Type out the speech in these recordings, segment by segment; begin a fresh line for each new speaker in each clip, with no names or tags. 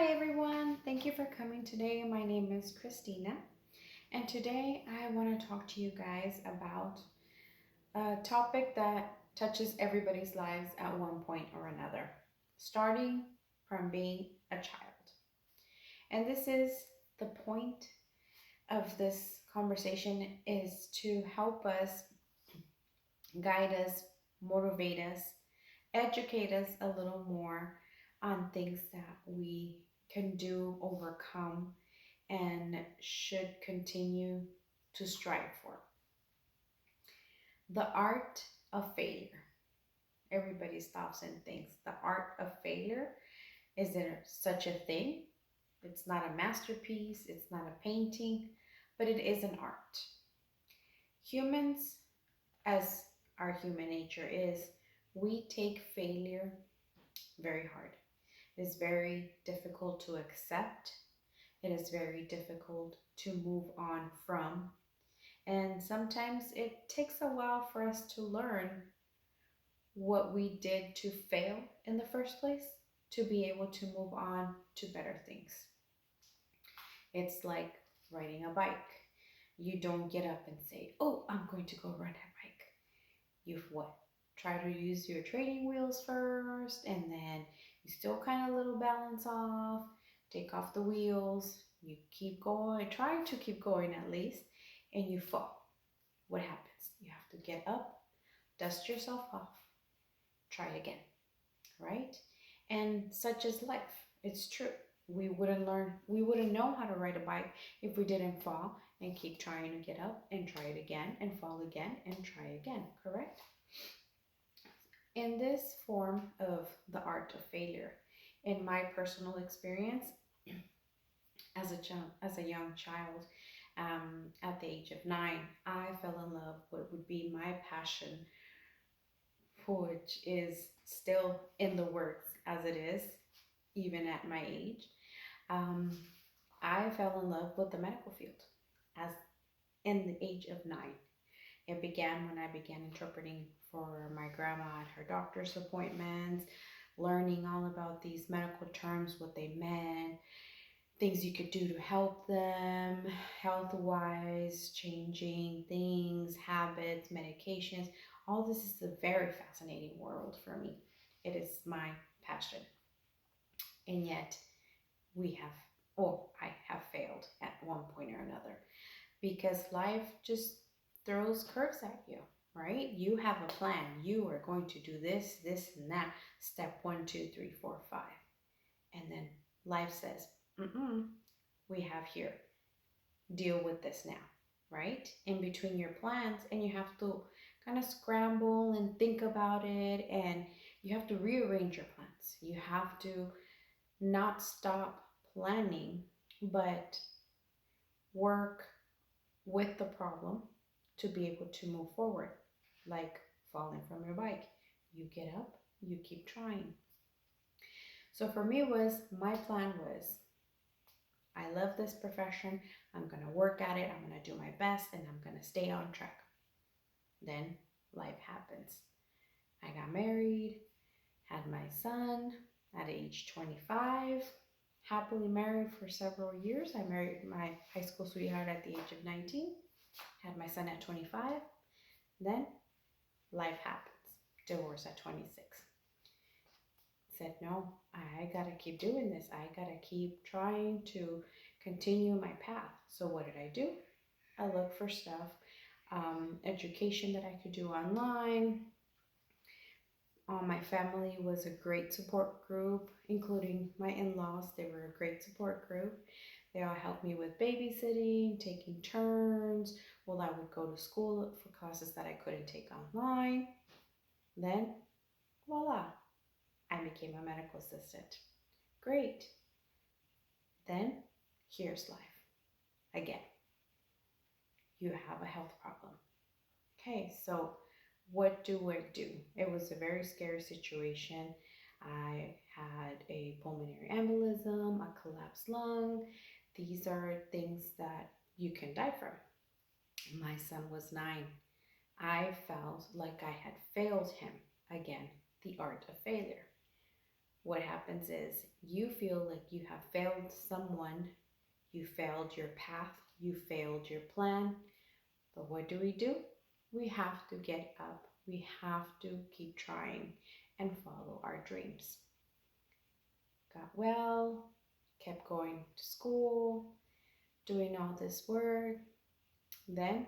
Hi everyone, thank you for coming today. My name is Christina, and today I want to talk to you guys about a topic that touches everybody's lives at one point or another, starting from being a child. And this is the point of this conversation is to help us, guide us, motivate us, educate us a little more on things that we can do, overcome, and should continue to strive for. The art of failure. Everybody stops and thinks the art of failure. Is there such a thing? It's not a masterpiece, it's not a painting, but it is an art. Humans, as our human nature is, we take failure very hard. It is very difficult to accept. It is very difficult to move on from. And sometimes it takes a while for us to learn what we did to fail in the first place to be able to move on to better things. It's like riding a bike. You don't get up and say, "Oh, I'm going to go ride a bike." You've what? Try to use your training wheels first, and then you still kind of little balance off, take off the wheels, you keep going, try to keep going at least, and you fall. What happens? You have to get up, dust yourself off, try again, right? And such is life. It's true. We wouldn't know how to ride a bike if we didn't fall and keep trying to get up and try it again and fall again and try again, correct? In this form of the art of failure, in my personal experience as a young child, at the age of 9, I fell in love with what would be my passion, which is still in the works as it is, even at my age. Um, I fell in love with the medical field as in the age of 9. It began when I began interpreting for my grandma at her doctor's appointments, learning all about these medical terms, what they meant, things you could do to help them, health wise, changing things, habits, medications. All this is a very fascinating world for me. It is my passion. And yet, we have, I have failed at one point or another because life just throws curves at you, right? You have a plan. You are going to do this, this, and that. Step one, two, three, four, five. And then life says, we have here. Deal with this now, right? In between your plans, and you have to kind of scramble and think about it, and you have to rearrange your plans. You have to not stop planning, but work with the problem to be able to move forward, like falling from your bike. You get up, you keep trying. So for me was my plan was I love this profession. I'm going to work at it. I'm going to do my best and I'm going to stay on track. Then life happens. I got married, had my son at age 25, happily married for several years. I married my high school sweetheart at the age of 19, had my son at 25. Then life happens. Divorce at 26. Said, no, I gotta keep doing this. I gotta keep trying to continue my path. So what did I do? I looked for stuff, education that I could do online. My family was a great support group, including my in-laws. They were a great support group. They all helped me with babysitting, taking turns, while I would go to school for classes that I couldn't take online. Then, voila, I became a medical assistant. Great. Then, here's life. Again, you have a health problem. Okay, so what do I do? It was a very scary situation. I had a pulmonary embolism, a collapsed lung. These are things that you can die from. My son was 9. I felt like I had failed him. Again, the art of failure. What happens is you feel like you have failed someone, you failed your path, you failed your plan. But what do? We have to get up, we have to keep trying and follow our dreams. Got well, kept going to school, doing all this work. Then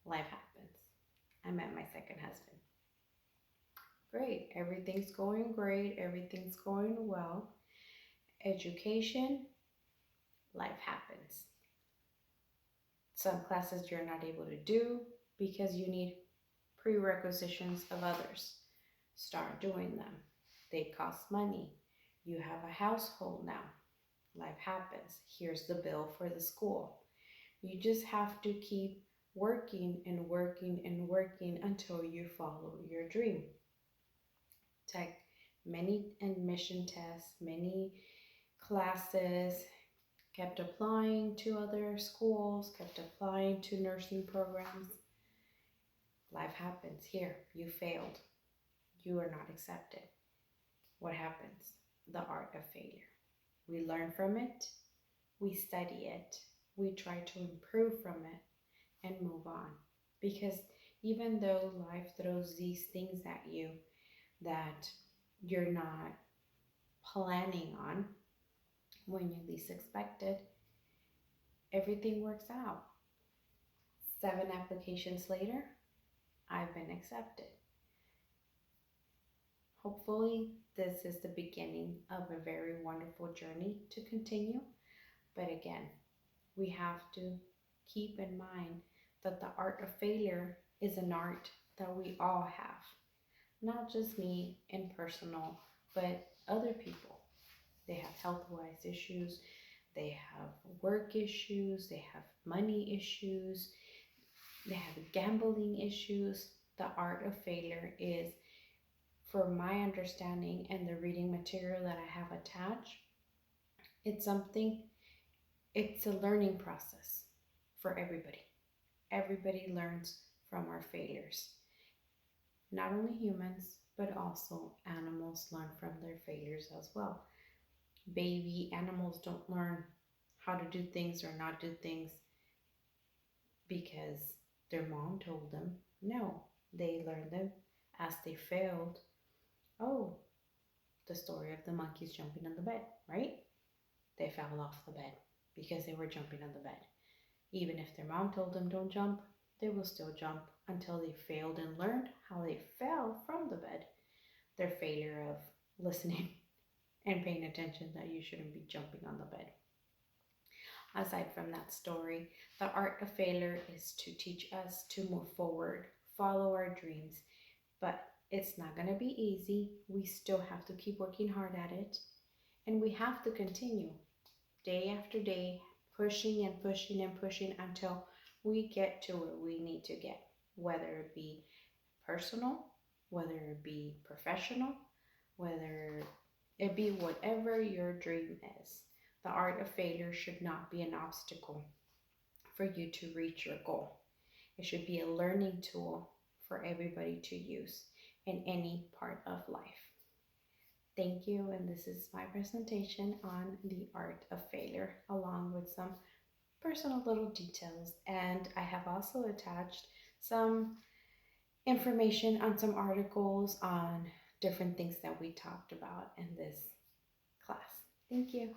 life happens. I met my second husband. Great, everything's going great, everything's going well. Education, life happens. Some classes you're not able to do because you need prerequisitions of others. Start doing them. They cost money. You have a household now. Life happens. Here's the bill for the school. You just have to keep working and working and working until you follow your dream. Take many admission tests, many classes, kept applying to other schools, kept applying to nursing programs. Life happens here. You failed. You are not accepted. What happens? The art of failure. We learn from it, we study it, we try to improve from it and move on. Because even though life throws these things at you that you're not planning on when you least expect it, everything works out. 7 applications later, I've been accepted. Hopefully, this is the beginning of a very wonderful journey to continue. But again, we have to keep in mind that the art of failure is an art that we all have. Not just me in personal, but other people. They have health-wise issues, they have work issues, they have money issues, they have gambling issues. The art of failure is, for my understanding and the reading material that I have attached, it's a learning process for everybody. Everybody learns from our failures. Not only humans, but also animals learn from their failures as well. Baby animals don't learn how to do things or not do things because their mom told them. No, they learn them as they failed. Oh, the story of the monkeys jumping on the bed, right? They fell off the bed because they were jumping on the bed. Even if their mom told them don't jump, they will still jump until they failed and learned how they fell from the bed. Their failure of listening and paying attention that you shouldn't be jumping on the bed. Aside from that story, the art of failure is to teach us to move forward, follow our dreams, but it's not going to be easy. We still have to keep working hard at it, and we have to continue day after day, pushing and pushing and pushing until we get to where we need to get, whether it be personal, whether it be professional, whether it be whatever your dream is. The art of failure should not be an obstacle for you to reach your goal. It should be a learning tool for everybody to use in any part of life. Thank you, and this is my presentation on the art of failure, along with some personal little details. And I have also attached some information on some articles on different things that we talked about in this class. Thank you.